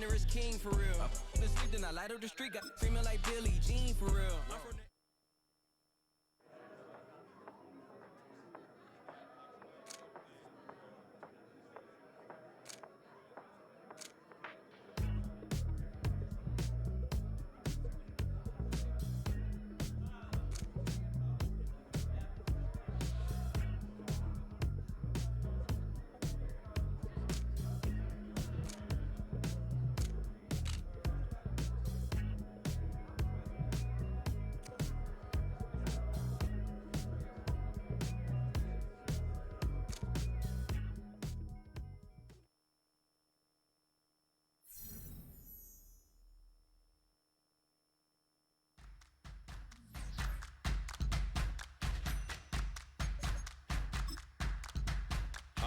winner is king for real. I the sleep, then I light up the street, got screaming like Billie Jean for real.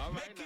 All right now.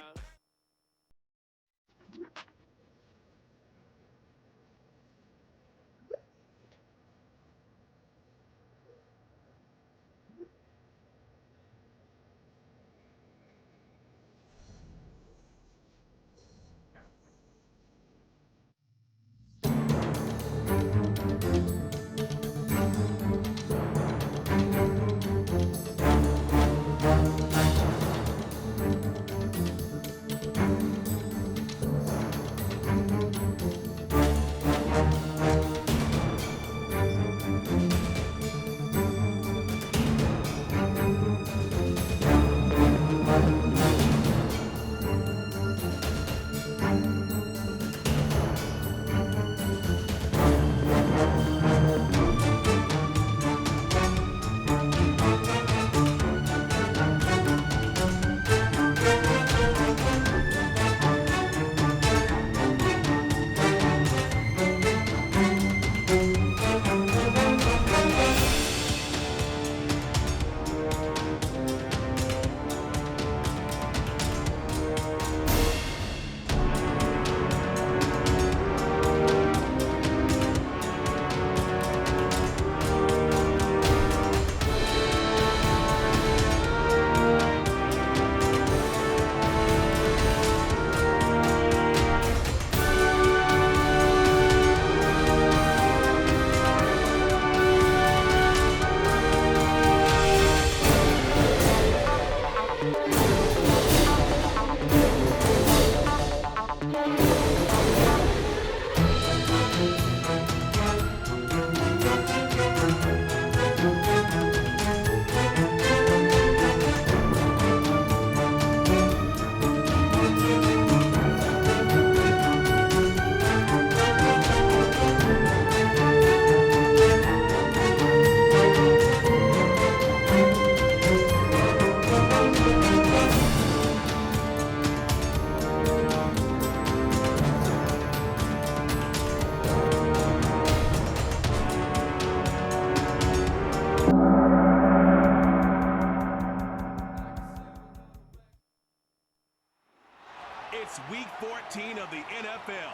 It's Week 14 of the NFL.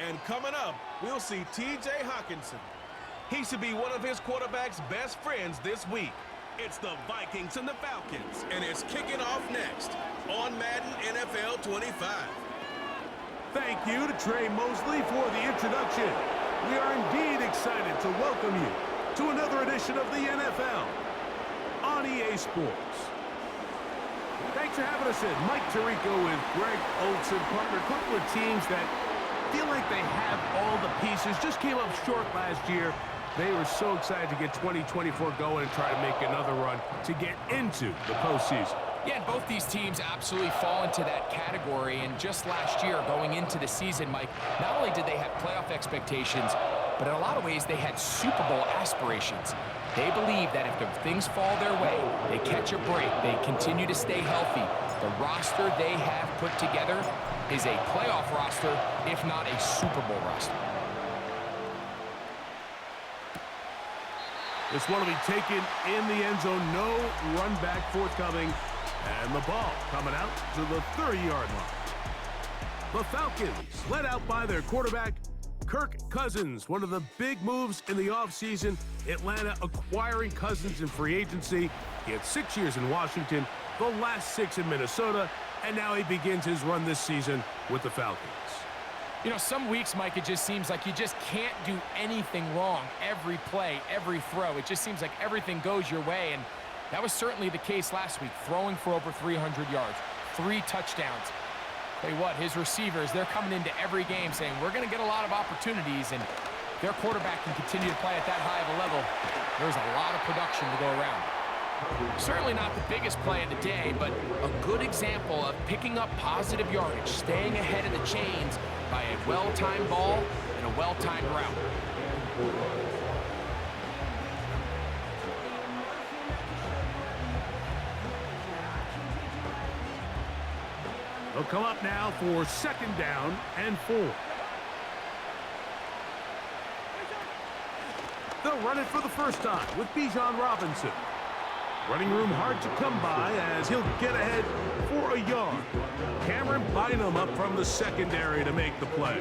And coming up, we'll see T.J. Hawkinson. He should be one of his quarterback's best friends this week. It's the Vikings and the Falcons, and it's kicking off next on Madden NFL 25. Thank you to Trey Mosley for the introduction. We are indeed excited to welcome you to another edition of the NFL on EA Sports. Thanks for having us in. Mike Tirico with Greg Olson, partner. A couple of teams that feel like they have all the pieces. Just came up short last year. They were so excited to get 2024 going and try to make another run to get into the postseason. Yeah, and both these teams absolutely fall into that category. And just last year, going into the season, Mike, not only did they have playoff expectations, but in a lot of ways, they had Super Bowl aspirations. They believe that if things fall their way, they catch a break, they continue to stay healthy, the roster they have put together is a playoff roster, if not a Super Bowl roster. This one will be taken in the end zone. No run back forthcoming. And the ball coming out to the 30-yard line. The Falcons led out by their quarterback, Kirk Cousins. One of the big moves in the offseason, Atlanta acquiring Cousins in free agency. He had 6 years in Washington, the last 6 in Minnesota, and now he begins his run this season with the Falcons. You know, some weeks, Mike, it just seems like you just can't do anything wrong. Every play, every throw, it just seems like everything goes your way, and that was certainly the case last week, throwing for over 300 yards, 3 touchdowns. Tell you what, his receivers, they're coming into every game saying, we're going to get a lot of opportunities, and their quarterback can continue to play at that high of a level. There's a lot of production to go around. Certainly not the biggest play of the day, but a good example of picking up positive yardage, staying ahead of the chains by a well-timed ball and a well-timed route. They'll come up now for 2nd down and 4. They'll run it for the first time with Bijan Robinson. Running room hard to come by as he'll get ahead for a yard. Cameron Bynum up from the secondary to make the play.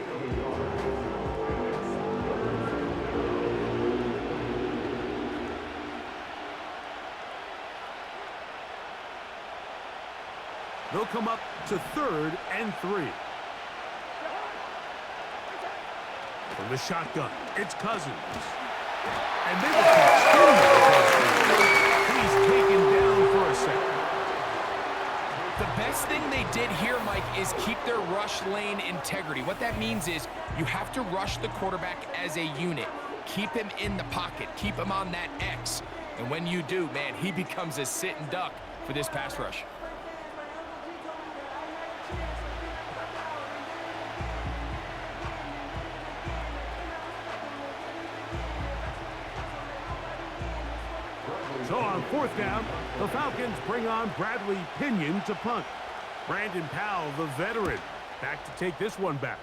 They'll come up to 3rd and 3. From the shotgun, it's Cousins. And they will continue. He's taken down for a second. The best thing they did here, Mike, is keep their rush lane integrity. What that means is you have to rush the quarterback as a unit. Keep him in the pocket. Keep him on that X. And when you do, man, he becomes a sitting duck for this pass rush. So on 4th down, the Falcons bring on Bradley Pinion to punt. Brandon Powell, the veteran, back to take this one back.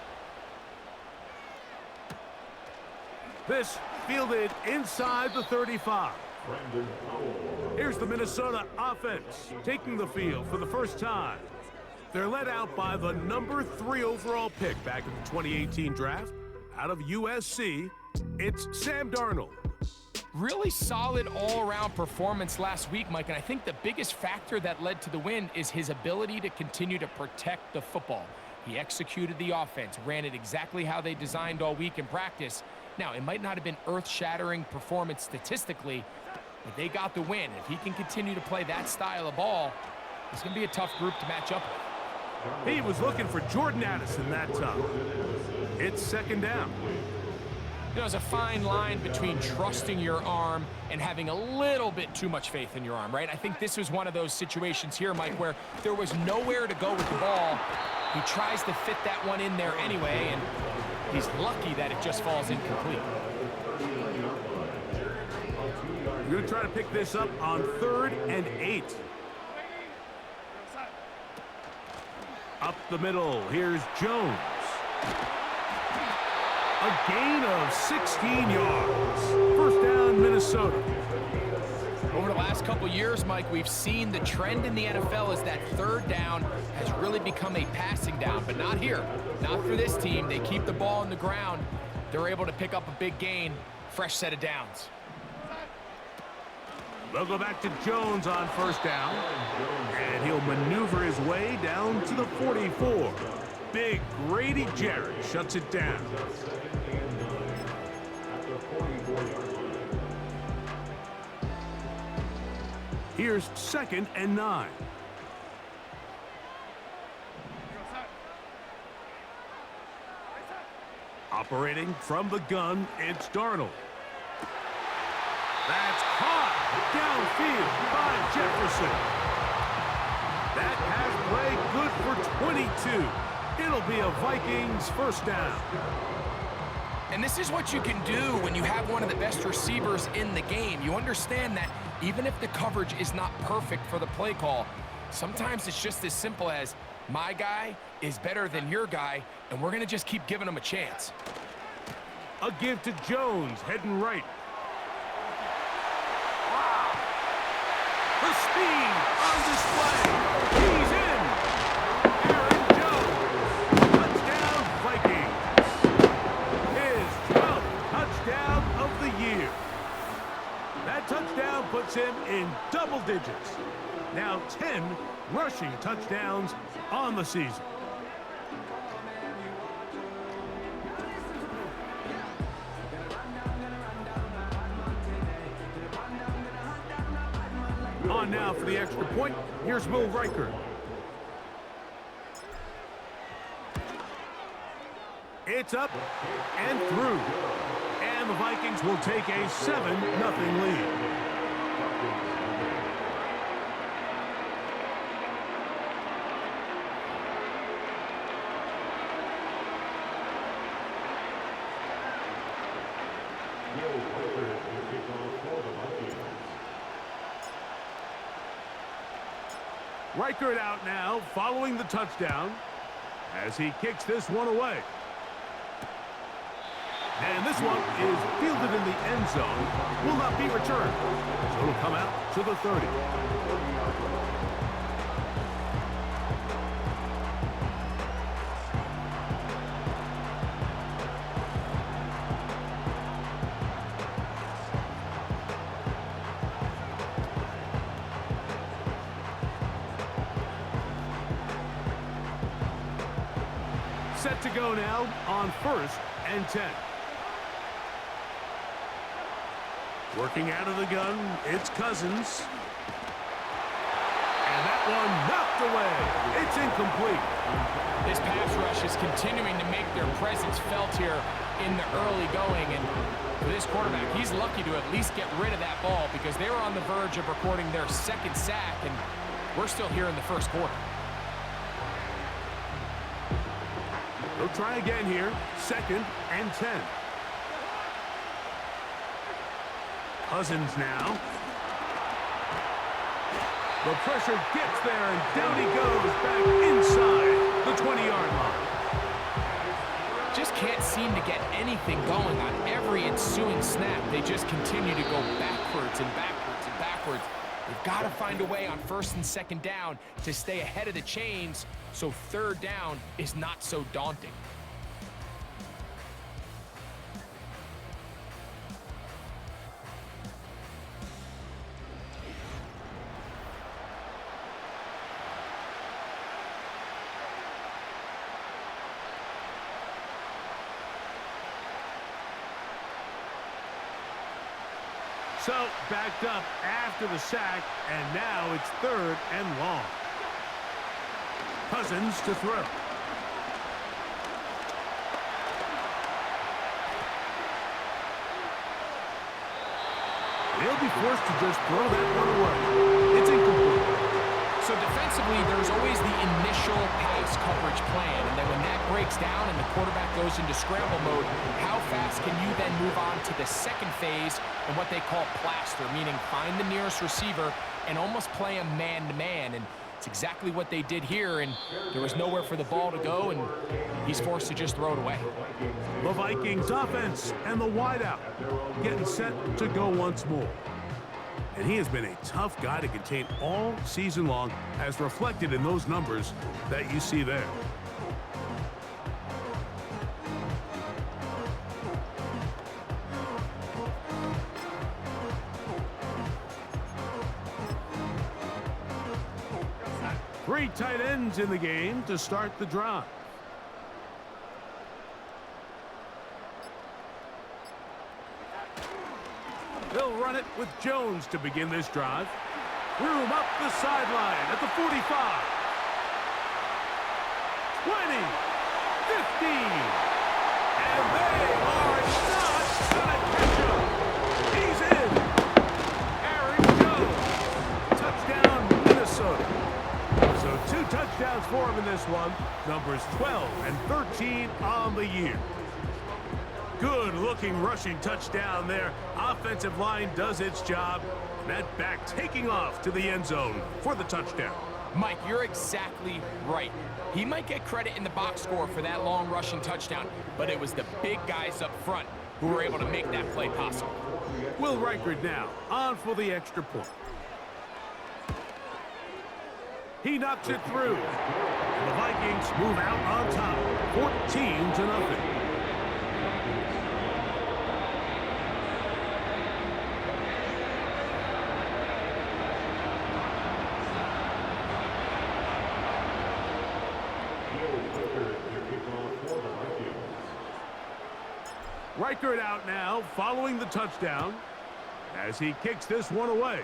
This fielded inside the 35. Here's the Minnesota offense taking the field for the first time. They're led out by the number 3 overall pick back in the 2018 draft. Out of USC, it's Sam Darnold. Really solid all-around performance last week, Mike, and I think the biggest factor that led to the win is his ability to continue to protect the football. He executed the offense, ran it exactly how they designed all week in practice. Now, it might not have been earth-shattering performance statistically, but they got the win. If he can continue to play that style of ball, it's going to be a tough group to match up with. He was looking for Jordan Addison that time. It's 2nd down. There's a fine line between trusting your arm and having a little bit too much faith in your arm, right? I think this was one of those situations here, Mike, where there was nowhere to go with the ball. He tries to fit that one in there anyway, and he's lucky that it just falls incomplete. We're going to try to pick this up on 3rd and 8. Up the middle, here's Jones. A gain of 16 yards. 1st down, Minnesota. Over the last couple years, Mike, we've seen the trend in the NFL is that 3rd down has really become a passing down, but not here. Not for this team. They keep the ball on the ground. They're able to pick up a big gain. Fresh set of downs. They'll go back to Jones on 1st down, and he'll maneuver his way down to the 44. Big Grady Jarrett shuts it down. Here's 2nd and 9. Operating from the gun, it's Darnold. That's caught downfield by Jefferson. That pass play good for 22. It'll be a Vikings 1st down. And this is what you can do when you have one of the best receivers in the game. You understand that even if the coverage is not perfect for the play call, sometimes it's just as simple as my guy is better than your guy, and we're going to just keep giving him a chance. A give to Jones, heading right. The speed on display. He's in. Aaron Jones. Touchdown, Vikings. His 12th touchdown of the year. That touchdown puts him in double digits. Now 10 rushing touchdowns on the season. on now for the extra point. Here's Will Riker. It's up and through. And the Vikings will take a 7-0 lead. Riker it out now, following the touchdown, as he kicks this one away. And this one is fielded in the end zone, will not be returned. So it'll come out to the 30. Set to go now on 1st and 10. Working out of the gun, it's Cousins. And that one knocked away. It's incomplete. This pass rush is continuing to make their presence felt here in the early going. And for this quarterback, he's lucky to at least get rid of that ball because they were on the verge of recording their 2nd sack, and we're still here in the 1st quarter. They'll try again here. 2nd and 10. Cousins now. The pressure gets there, and down he goes back inside the 20-yard line. Just can't seem to get anything going on every ensuing snap. They just continue to go backwards and backwards and backwards. They've got to find a way on 1st and 2nd down to stay ahead of the chains so 3rd down is not so daunting. So, backed up after the sack, and now it's 3rd and long. Cousins to throw. They'll be forced to just throw that one away. It's incomplete. So defensively, there's always the initial pass coverage plan, and then when that breaks down and the quarterback goes into scramble mode, how fast can you then move on to the 2nd phase and what they call plaster, meaning find the nearest receiver and almost play him man-to-man, and it's exactly what they did here, and there was nowhere for the ball to go, and he's forced to just throw it away. The Vikings offense and the wideout getting set to go once more. And he has been a tough guy to contain all season long, as reflected in those numbers that you see there. Three tight ends in the game to start the drive. They'll run it with Jones to begin this drive. Room up the sideline at the 45. 20. 15. And they are not going to catch him. He's in. Aaron Jones. Touchdown, Minnesota. So 2 touchdowns for him in this one. Numbers 12 and 13 on the year. Good-looking rushing touchdown there. Offensive line does its job. That back taking off to the end zone for the touchdown. Mike, you're exactly right. He might get credit in the box score for that long rushing touchdown, but it was the big guys up front who were able to make that play possible. Will Riker now on for the extra point. He knocks it through. And the Vikings move out on top, 14-0. Riker it out now, following the touchdown, as he kicks this one away.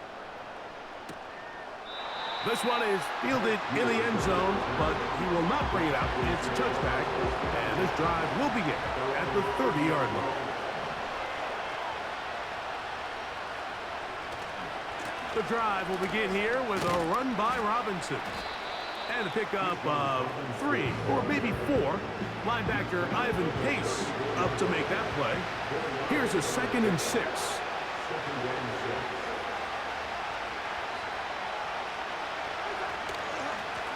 This one is fielded in the end zone, but he will not bring it out. It's a touchback, and this drive will begin at the 30-yard line. The drive will begin here with a run by Robinson. And a pickup of 3 or maybe 4. Linebacker Ivan Pace up to make that play. Here's a 2nd and 6.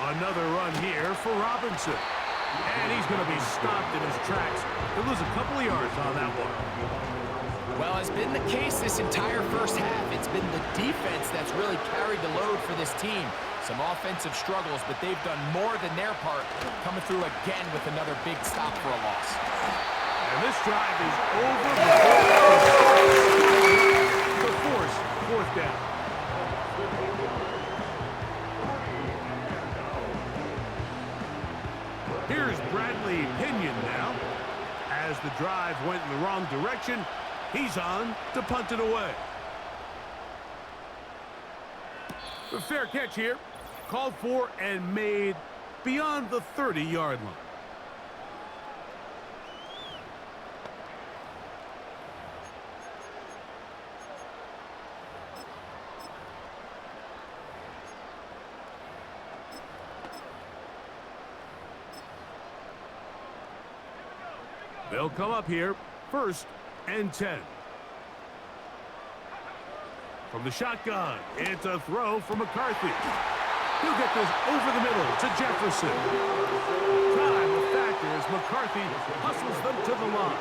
Another run here for Robinson. And he's going to be stopped in his tracks. He'll lose a couple of yards on that one. Well, it's been the case this entire first half. It's been the defense that's really carried the load for this team. Some offensive struggles, but they've done more than their part, coming through again with another big stop for a loss. And this drive is over the force, 4th down. Here's Bradley Pinion now. As the drive went in the wrong direction, he's on to punt it away. The fair catch here, called for and made beyond the 30-yard line. They'll come up here, 1st and 10. From the shotgun, it's a throw for McCarthy. He'll get this over the middle to Jefferson. Time a factor as McCarthy hustles them to the line.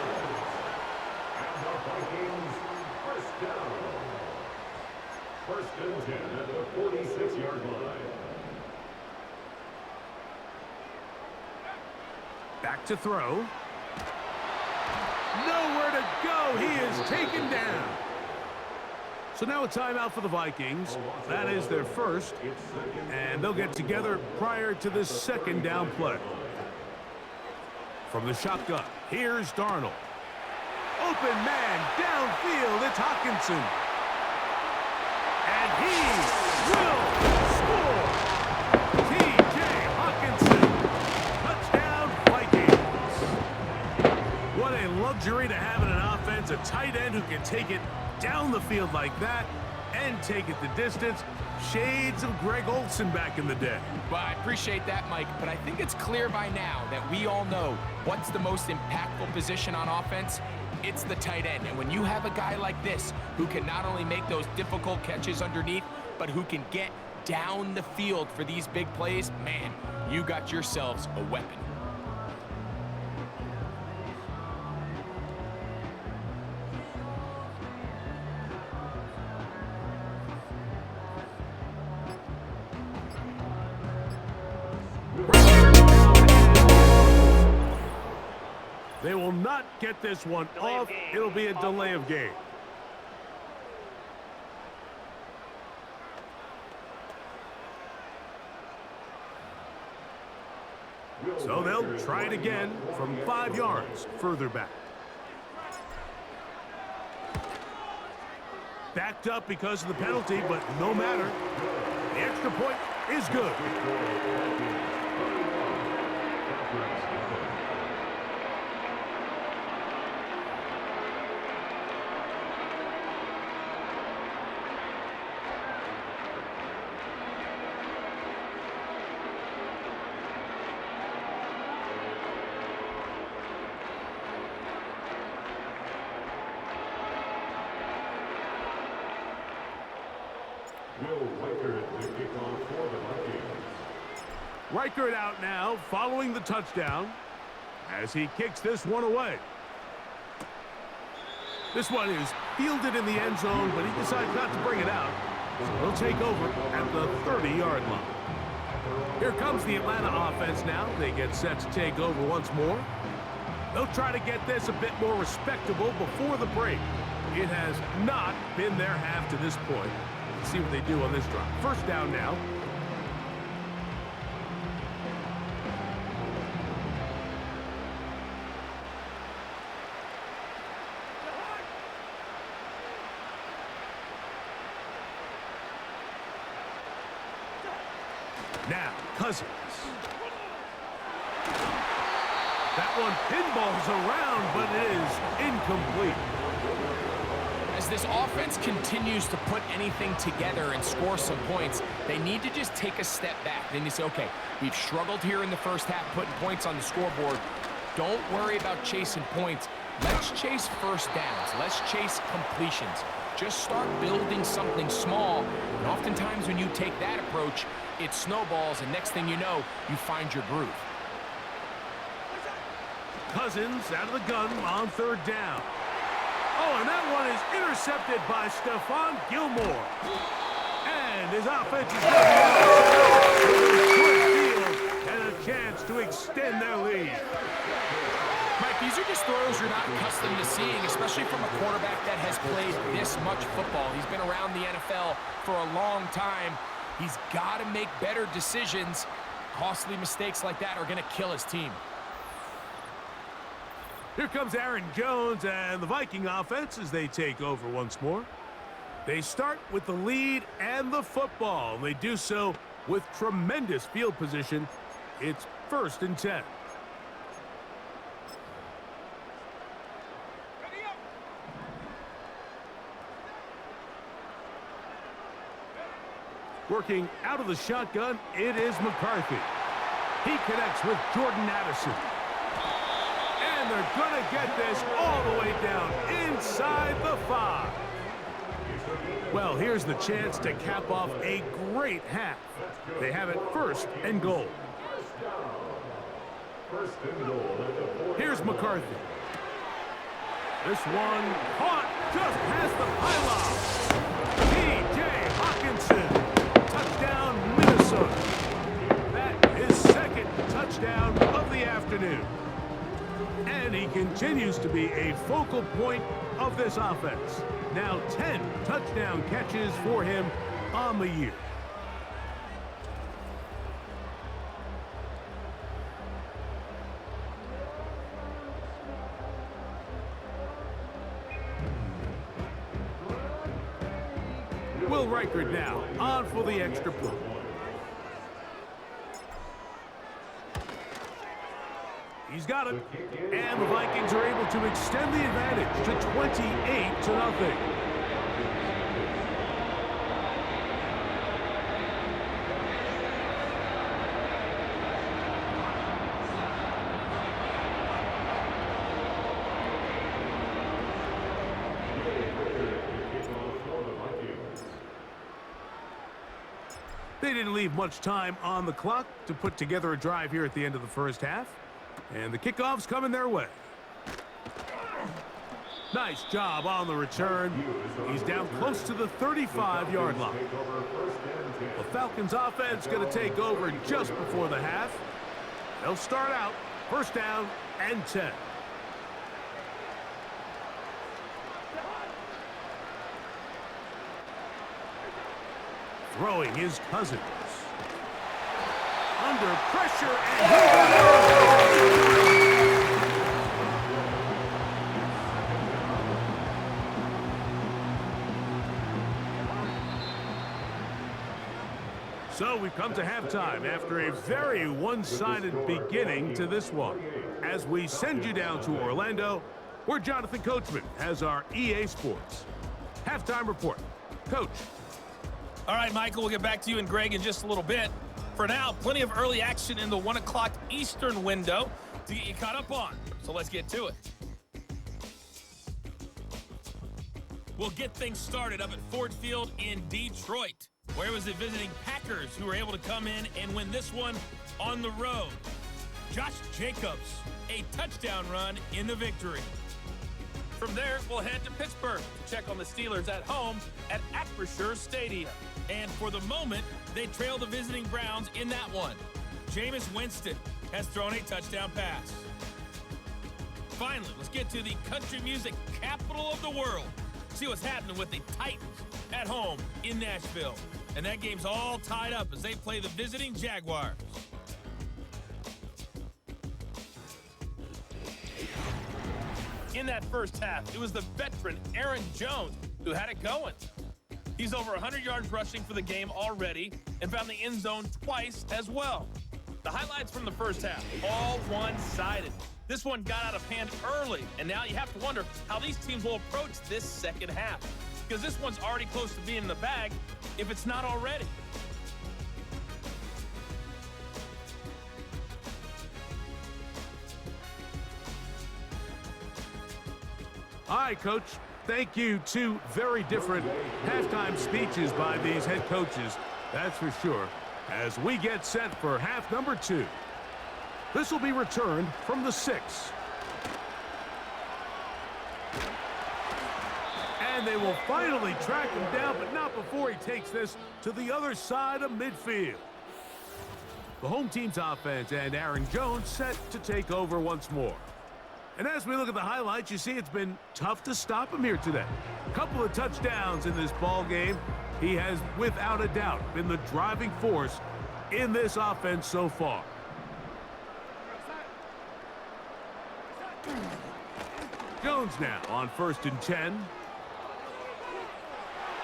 First and 10 at the 46-yard line. Back to throw. Nowhere to go. He is taken down. So now a timeout for the Vikings. That is their first, and they'll get together prior to this 2nd down play. From the shotgun, here's Darnold. Open man downfield, it's Hockenson. And he will score. T.J. Hockenson, touchdown Vikings. What a luxury to have in an offense, a tight end who can take it down the field like that and take it the distance. Shades of Greg Olsen back in the day. Well, I appreciate that, Mike, but I think it's clear by now that we all know what's the most impactful position on offense. It's the tight end. And when you have a guy like this who can not only make those difficult catches underneath, but who can get down the field for these big plays, man, you got yourselves a weapon. They will not get this one off. It'll be a delay of game. So they'll try it again from 5 yards further back. Backed up because of the penalty, but no matter. The extra point is good. Reichert out now, following the touchdown, as he kicks this one away. This one is fielded in the end zone, but he decides not to bring it out. So he'll take over at the 30-yard line. Here comes the Atlanta offense now. They get set to take over once more. They'll try to get this a bit more respectable before the break. It has not been their half to this point. Let's see what they do on this drive. First down now. Now, Cousins. That one pinballs around, but it is incomplete. As this offense continues to put anything together and score some points, they need to just take a step back. Then you say, okay, we've struggled here in the first half putting points on the scoreboard. Don't worry about chasing points. Let's chase first downs. Let's chase completions. Just start building something small. And oftentimes when you take that approach, it snowballs, and next thing you know, you find your groove. Cousins out of the gun on third down. Oh, and that one is intercepted by Stephon Gilmore. And his offense is going to be short field and a chance to extend their lead. Mike, these are just throws you're not accustomed to seeing, especially from a quarterback that has played this much football. He's been around the NFL for a long time. He's got to make better decisions. Costly mistakes like that are going to kill his team. Here comes Aaron Jones and the Viking offense as they take over once more. They start with the lead and the football, and they do so with tremendous field position. It's 1st and 10. Working out of the shotgun, it is McCarthy. He connects with Jordan Addison. And they're going to get this all the way down inside the 5. Well, here's the chance to cap off a great half. They have it 1st and goal. Here's McCarthy. This one caught just past the pylon. T.J. Hawkinson. Touchdown, Minnesota. That is 2nd touchdown of the afternoon. And he continues to be a focal point of this offense. Now 10 touchdown catches for him on the year. Will Reichert now on for the extra point. He's got it. And the Vikings are able to extend the advantage to 28-0. They didn't leave much time on the clock to put together a drive here at the end of the first half. And the kickoff's coming their way. Nice job on the return. He's down close to the 35-yard line. The Falcons offense going to take over just before the half. They'll start out 1st down and 10. Throwing his Cousins. Under pressure and so we've come to halftime after a very one-sided beginning to this one. As we send you down to Orlando, where Jonathan Coachman has our EA Sports halftime report. Coach. All right, Michael, we'll get back to you and Greg in just a little bit. For now, plenty of early action in the 1 o'clock Eastern window to get you caught up on. So let's get to it. We'll get things started up at Ford Field in Detroit, where it was the visiting Packers who were able to come in and win this one on the road. Josh Jacobs, a touchdown run in the victory. From there, we'll head to Pittsburgh to check on the Steelers at home at Acrisure Stadium. And for the moment, they trail the visiting Browns in that one. Jameis Winston has thrown a touchdown pass. Finally, let's get to the country music capital of the world. See what's happening with the Titans at home in Nashville. And that game's all tied up as they play the visiting Jaguars. In that first half, it was the veteran Aaron Jones who had it going. He's over 100 yards rushing for the game already and found the end zone twice as well. The highlights from the first half, all one-sided. This one got out of hand early, and now you have to wonder how these teams will approach this second half, because this one's already close to being in the bag if it's not already. All right, Coach. Thank you. Two very different halftime speeches by these head coaches, that's for sure, as we get set for half number 2. This will be returned from the 6. And they will finally track him down, but not before he takes this to the other side of midfield. The home team's offense and Aaron Jones set to take over once more. And as we look at the highlights, you see it's been tough to stop him here today. A couple of touchdowns in this ball game. He has, without a doubt, been the driving force in this offense so far. Jones now on 1st and 10.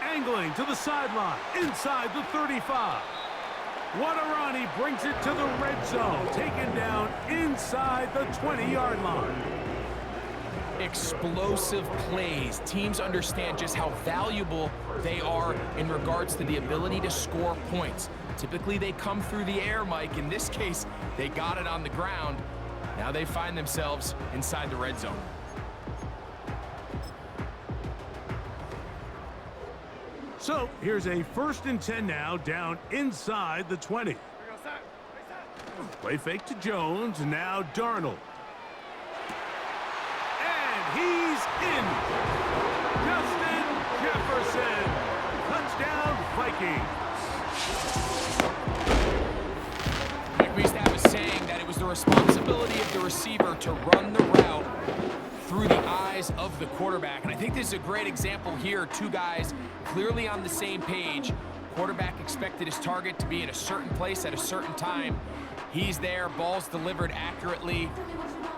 Angling to the sideline, inside the 35. What a run, he brings it to the red zone, taken down inside the 20-yard line. Explosive plays. Teams understand just how valuable they are in regards to the ability to score points. Typically, they come through the air, Mike. In this case, they got it on the ground. Now they find themselves inside the red zone. So here's a 1st and 10 now, down inside the 20. Play fake to Jones, now Darnold. And he's in. Justin Jefferson. Touchdown, Vikings. Mike, we used to have a saying that it was the responsibility of the receiver to run the route through the eyes of the quarterback. And I think this is a great example here. Two guys clearly on the same page. Quarterback expected his target to be in a certain place at a certain time. He's there, ball's delivered accurately.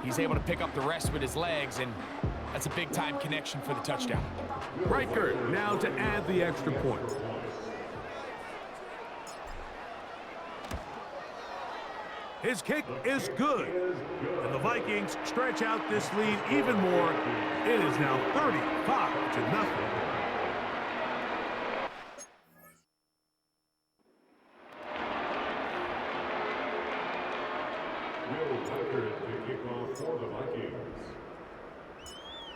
He's able to pick up the rest with his legs, and that's a big-time connection for the touchdown. Riker now to add the extra point. His kick is good. And the Vikings stretch out this lead even more. It is now 35-0. For the Vikings.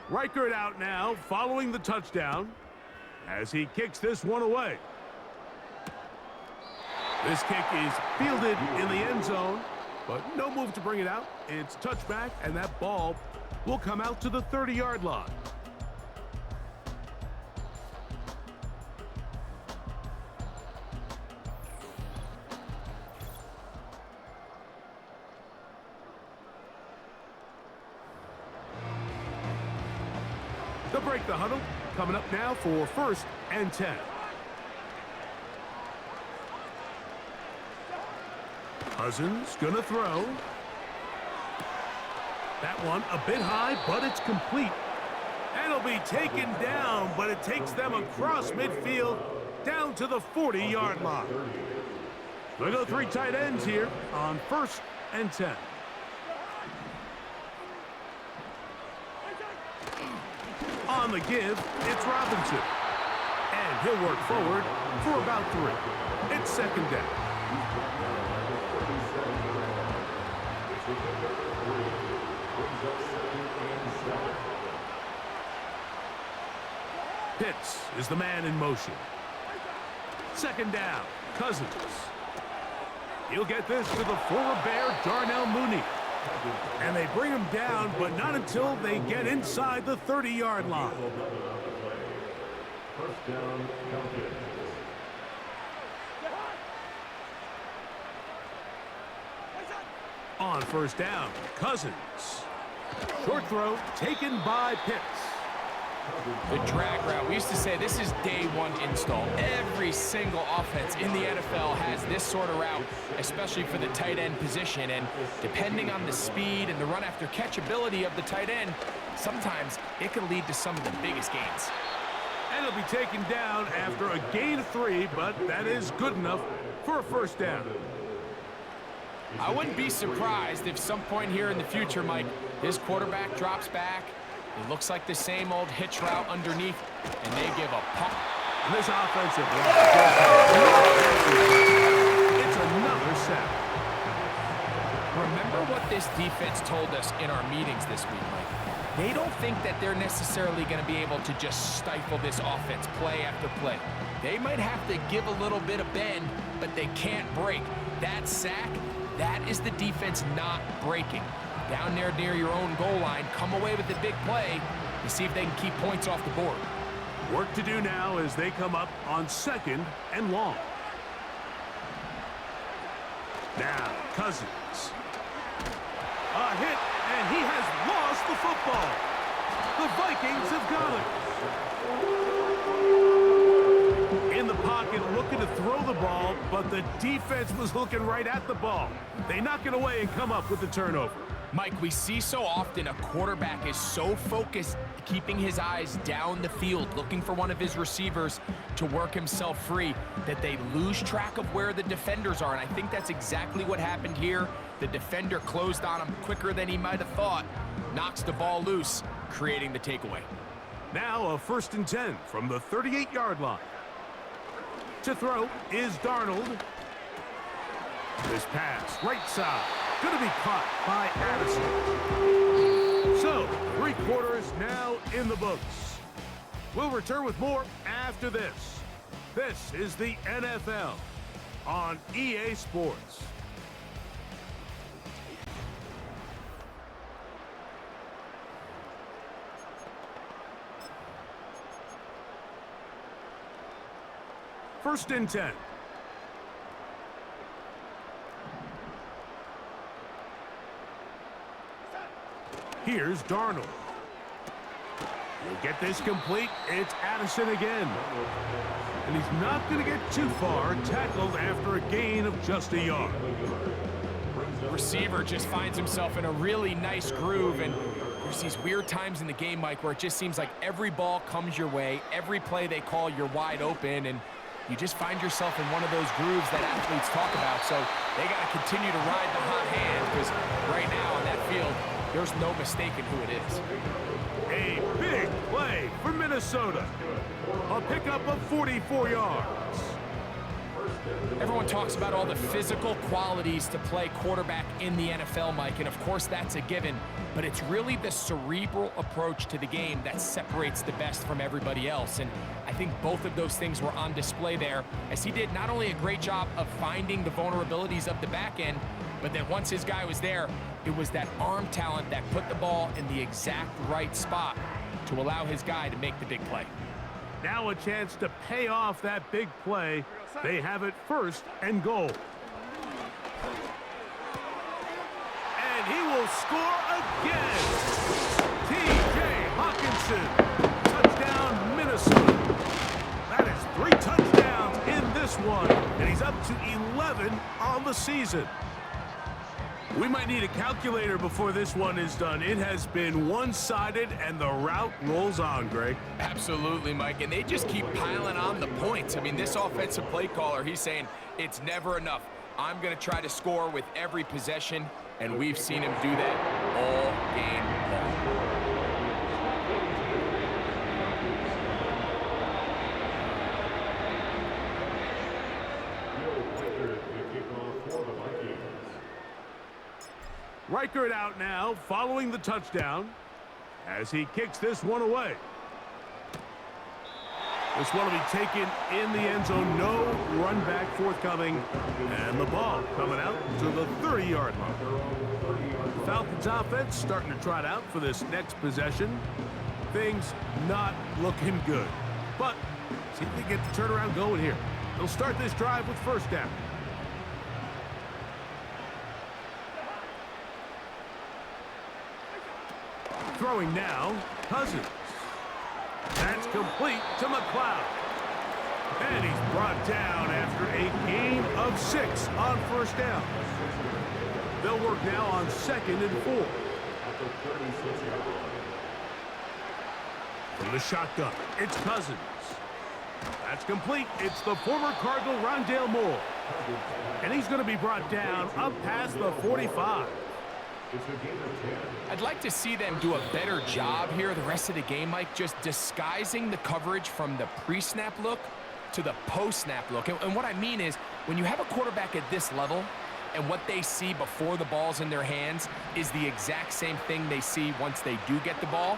Reichert out now, following the touchdown, as he kicks this one away. This kick is fielded in the end zone, but no move to bring it out. It's touchback, and that ball will come out to the 30-yard line. They'll break the huddle. Coming up now for 1st and 10. Cousins gonna throw. That one a bit high, but it's complete. And it'll be taken down, but it takes them across midfield down to the 40-yard line. We'll go 3 tight ends here on 1st and 10. On the give, it's Robinson. And he'll work forward for about 3. It's 2nd down. Pitts is the man in motion. 2nd down, Cousins. He'll get this to the former Bear, Darnell Mooney. And they bring him down, but not until they get inside the 30-yard line. 1st down, Falcons. On 1st down, Cousins. Short throw taken by Pitts. The drag route. We used to say this is day 1 install. Every single offense in the NFL has this sort of route, especially for the tight end position. And depending on the speed and the run after catch ability of the tight end, sometimes it can lead to some of the biggest gains. And he'll be taken down after a gain of 3, but that is good enough for a first down. I wouldn't be surprised if some point here in the future, Mike, this quarterback drops back. It looks like the same old hitch route underneath, and they give a pump. And this offensive line, it's another sack. Remember what this defense told us in our meetings this week, Mike. They don't think that they're necessarily going to be able to just stifle this offense play after play. They might have to give a little bit of bend, but they can't break. That sack, that is the defense not breaking. Down there near your own goal line, come away with the big play to see if they can keep points off the board. Work to do now as they come up on 2nd and long. Now, Cousins. A hit, and he has lost the football. The Vikings have got it. In the pocket, looking to throw the ball, but the defense was looking right at the ball. They knock it away and come up with the turnover. Mike, we see so often a quarterback is so focused, keeping his eyes down the field, looking for one of his receivers to work himself free, that they lose track of where the defenders are. And I think that's exactly what happened here. The defender closed on him quicker than he might have thought, knocks the ball loose, creating the takeaway. Now a 1st and 10 from the 38-yard line. To throw is Darnold. This pass, right side, going to be caught by Addison. So, 3 quarters now in the books. We'll return with more after this. This is the NFL on EA Sports. First and 10. Here's Darnold. We'll get this complete. It's Addison again. And he's not going to get too far, tackled after a gain of just a yard. Receiver just finds himself in a really nice groove, and there's these weird times in the game, Mike, where it just seems like every ball comes your way, every play they call, you're wide open, and you just find yourself in one of those grooves that athletes talk about. So they got to continue to ride the hot hand, because right now on that field, there's no mistaking who it is. A big play for Minnesota. A pickup of 44 yards. Everyone talks about all the physical qualities to play quarterback in the NFL, Mike, and of course that's a given, but it's really the cerebral approach to the game that separates the best from everybody else, and I think both of those things were on display there, as he did not only a great job of finding the vulnerabilities of the back end, but then once his guy was there, it was that arm talent that put the ball in the exact right spot to allow his guy to make the big play. Now a chance to pay off that big play. They have it 1st and goal. And he will score again. T.J. Hawkinson. Touchdown, Minnesota. That is 3 touchdowns in this one. And he's up to 11 on the season. We might need a calculator before this one is done. It has been one-sided, and the route rolls on, Greg. Absolutely, Mike, and they just keep piling on the points. I mean, this offensive play caller, he's saying it's never enough. I'm going to try to score with every possession, and we've seen him do that all game long. Reichert out now, following the touchdown, as he kicks this one away. This one will be taken in the end zone. No run back forthcoming. And the ball coming out to the 30-yard line. The Falcons offense starting to trot out for this next possession. Things not looking good. But see if they get the turnaround going here. They'll start this drive with 1st down. Throwing now, Cousins. That's complete to McLeod. And he's brought down after a gain of 6 on 1st down. They'll work now on 2nd and 4. From the shotgun, it's Cousins. That's complete. It's the former Cardinal Rondale Moore. And he's going to be brought down up past the 45. I'd like to see them do a better job here the rest of the game, Mike, just disguising the coverage from the pre-snap look to the post-snap look. And what I mean is, when you have a quarterback at this level and what they see before the ball's in their hands is the exact same thing they see once they do get the ball,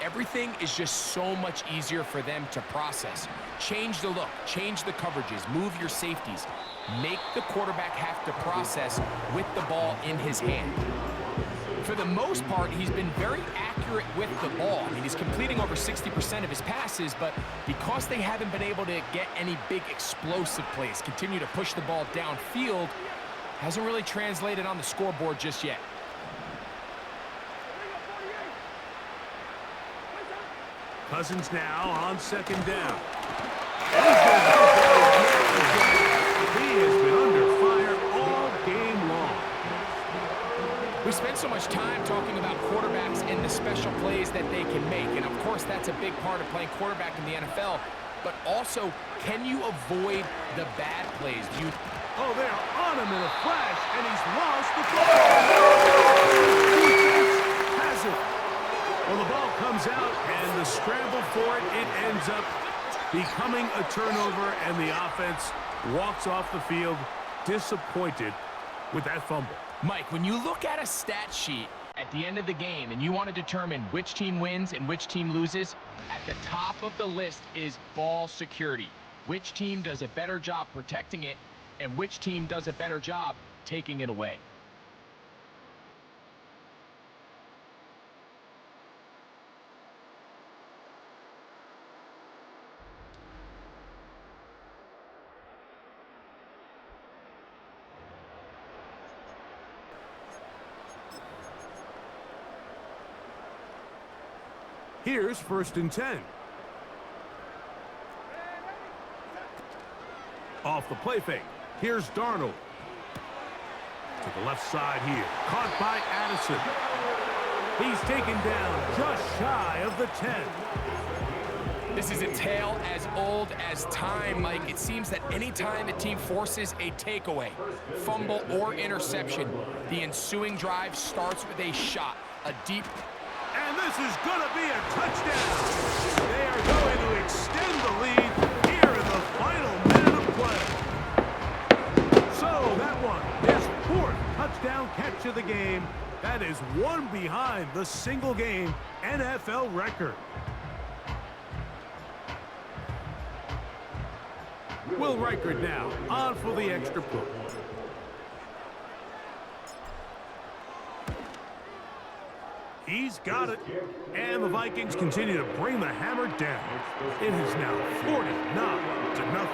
everything is just so much easier for them to process. Change the look, change the coverages, move your safeties. Make the quarterback have to process with the ball in his hand. For the most part, he's been very accurate with the ball. I mean, he's completing over 60% of his passes, but because they haven't been able to get any big explosive plays, continue to push the ball downfield, hasn't really translated on the scoreboard just yet. Cousins now on second down. He has been under fire all game long. We spend so much time talking about quarterbacks and the special plays that they can make, and of course that's a big part of playing quarterback in the NFL, but also, can you avoid the bad plays? Oh, they're on him in a flash, and he's lost the ball. Defense has it. Well, the ball comes out, and the scramble for it, it ends up becoming a turnover, and the offense walks off the field disappointed with that fumble. Mike, when you look at a stat sheet at the end of the game and you want to determine which team wins and which team loses, at the top of the list is ball security. Which team does a better job protecting it and which team does a better job taking it away. Here's 1st and 10. Off the play fake. Here's Darnold. To the left side here. Caught by Addison. He's taken down just shy of the 10. This is a tale as old as time, Mike. It seems that anytime a team forces a takeaway, fumble, or interception, the ensuing drive starts with a shot, a deep... And this is going to be a touchdown. They are going to extend the lead here in the final minute of play. So that one, his 4th touchdown catch of the game. That is one behind the single-game NFL record. Will Reichert now on for the extra point. He's got it. And the Vikings continue to bring the hammer down. It is now 49-0.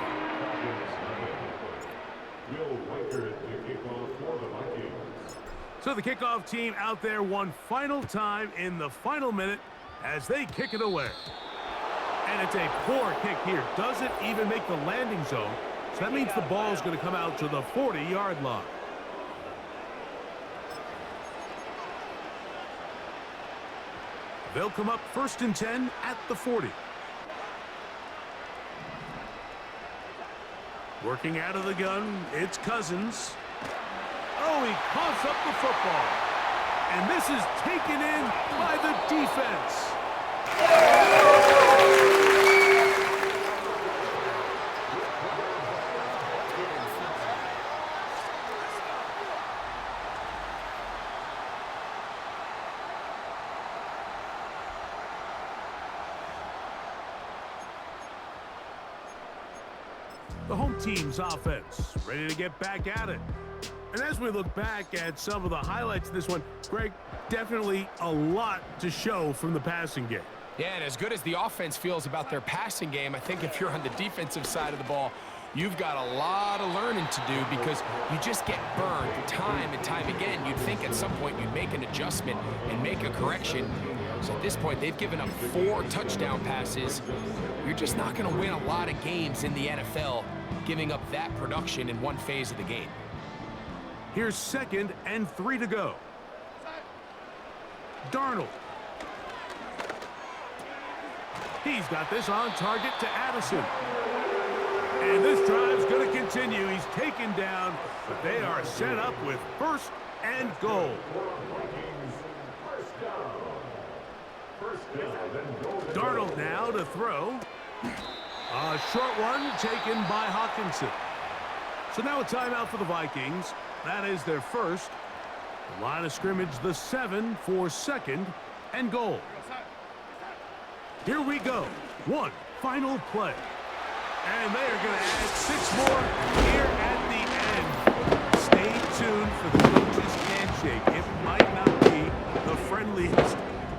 So the kickoff team out there one final time in the final minute as they kick it away. And it's a poor kick here. Doesn't even make the landing zone. So that means the ball is going to come out to the 40-yard line. They'll come up 1st and 10 at the 40. Working out of the gun, it's Cousins. Oh, he coughs up the football. And this is taken in by the defense. The home team's offense ready to get back at it. And as we look back at some of the highlights of this one, Greg, definitely a lot to show from the passing game. Yeah, and as good as the offense feels about their passing game, I think if you're on the defensive side of the ball, you've got a lot of learning to do because you just get burned time and time again. You'd think at some point you'd make an adjustment and make a correction. So at this point, they've given up 4 touchdown passes. You're just not going to win a lot of games in the NFL giving up that production in one phase of the game. Here's 2nd and 3 to go. He's got this on target to Addison. And this drive's going to continue. He's taken down, but they are set up with first and goal. Darnold now to throw. A short one taken by Hawkinson. So now a timeout for the Vikings. That is their first. The line of scrimmage, the 7 for second and goal. Here we go. One final play. And they are going to add 6 more here at the end. Stay tuned for the coach's handshake. It might not be the friendliest.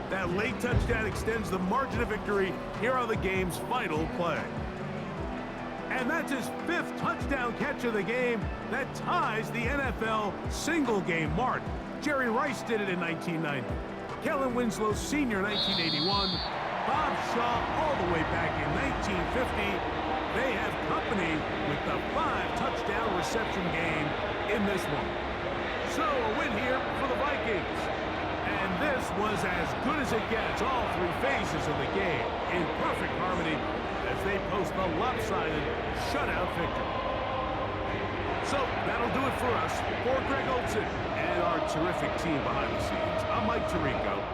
That late touchdown extends the margin of victory here on the game's final play. And that's his 5th touchdown catch of the game. That ties the NFL single-game mark. Jerry Rice did it in 1990. Kellen Winslow Sr. 1981. Bob Shaw all the way back in 1950. They have company with the 5-touchdown reception game in this one. So a win here for the Vikings. And this was as good as it gets, all 3 phases of the game in perfect harmony as they post the lopsided shutout victory. So that'll do it for us. For Greg Olson and our terrific team behind the scenes, I'm Mike Tirico.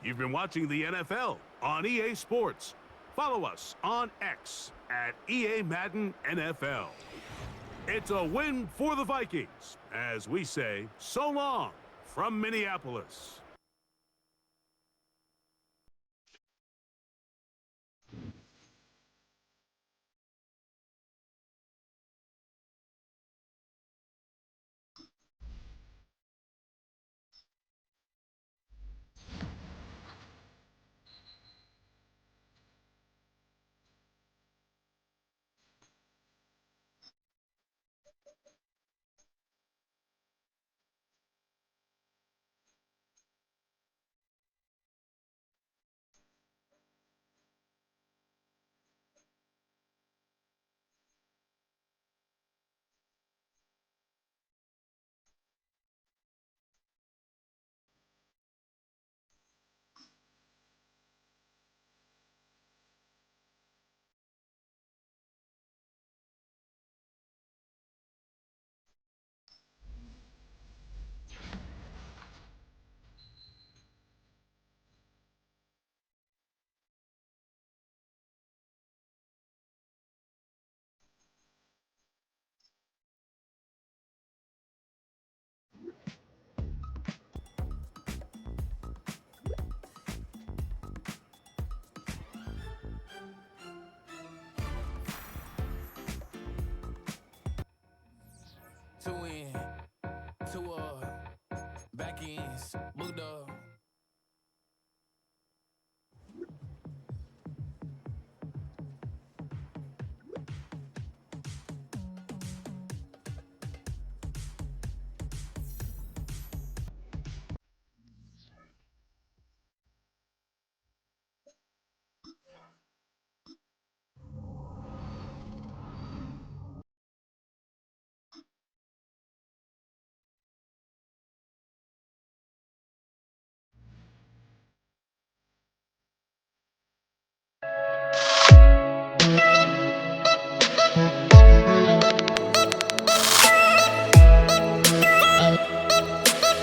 You've been watching the NFL on EA Sports. Follow us on X at EA Madden NFL. It's a win for the Vikings, as we say so long from Minneapolis. To win, back ends.